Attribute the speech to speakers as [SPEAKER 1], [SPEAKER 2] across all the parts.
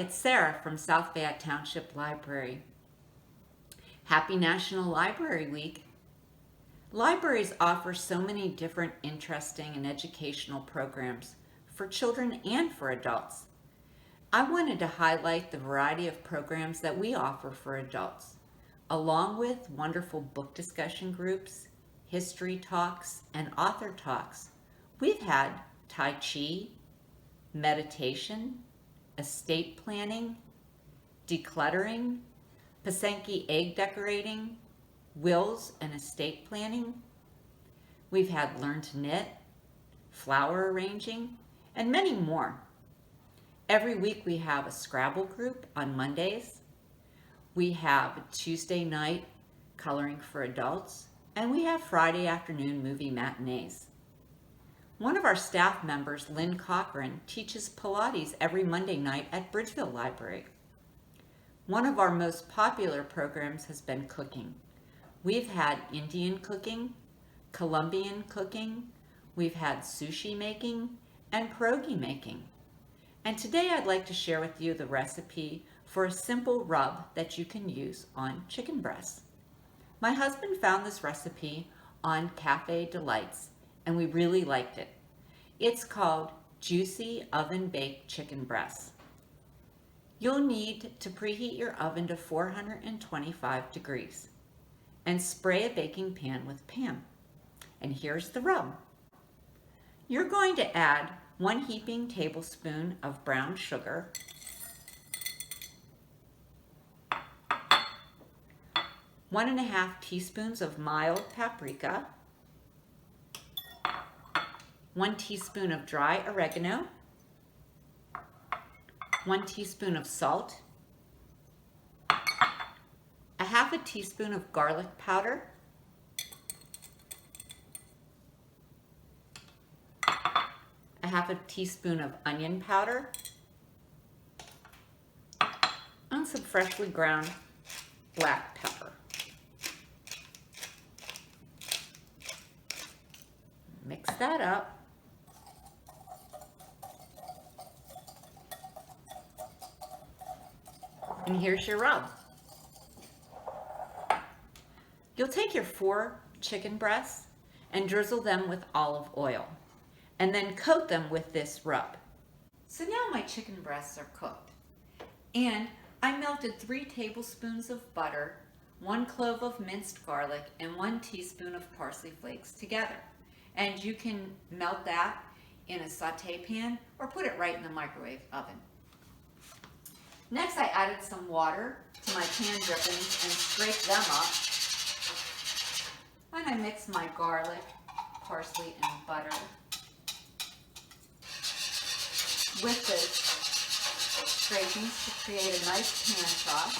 [SPEAKER 1] it's Sarah from South Fayette Township Library. Happy National Library Week. Libraries offer so many different interesting and educational programs for children and for adults. I wanted to highlight the variety of programs that we offer for adults, along with wonderful book discussion groups, history talks, and author talks. We've had Tai Chi, meditation, estate planning, decluttering, Pasenki egg decorating, wills and estate planning. We've had learn to knit, flower arranging, and many more. Every week we have a Scrabble group on Mondays. We have Tuesday night coloring for adults, and we have Friday afternoon movie matinees. One of our staff members, Lynn Cochran, teaches Pilates every Monday night at Bridgeville Library. One of our most popular programs has been cooking. We've had Indian cooking, Colombian cooking, we've had sushi making, and pierogi making. And today I'd like to share with you the recipe for a simple rub that you can use on chicken breasts. My husband found this recipe on Cafe Delights, and we really liked it. It's called Juicy Oven Baked Chicken Breasts. You'll need to preheat your oven to 425 degrees and spray a baking pan with Pam. And here's the rub. You're going to add 1 heaping tablespoon of brown sugar, 1½ teaspoons of mild paprika, 1 teaspoon of dry oregano, 1 teaspoon of salt, 1/2 teaspoon of garlic powder, 1/2 teaspoon of onion powder, and some freshly ground black pepper. Mix that up. And here's your rub. You'll take your 4 chicken breasts and drizzle them with olive oil, and then coat them with this rub. So now my chicken breasts are cooked, and I melted 3 tablespoons of butter, 1 clove of minced garlic, and 1 teaspoon of parsley flakes together. And you can melt that in a saute pan or put it right in the microwave oven. Next, I added some water to my pan drippings and scraped them up. And I mixed my garlic, parsley, and butter with the scrapings to create a nice pan sauce.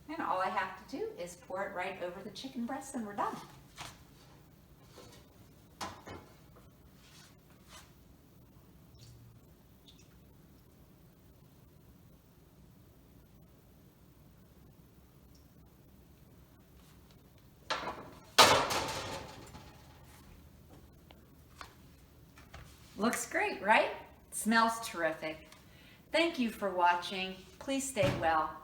[SPEAKER 1] And all I have to do is pour it right over the chicken breast and we're done. Looks great, right? Smells terrific. Thank you for watching. Please stay well.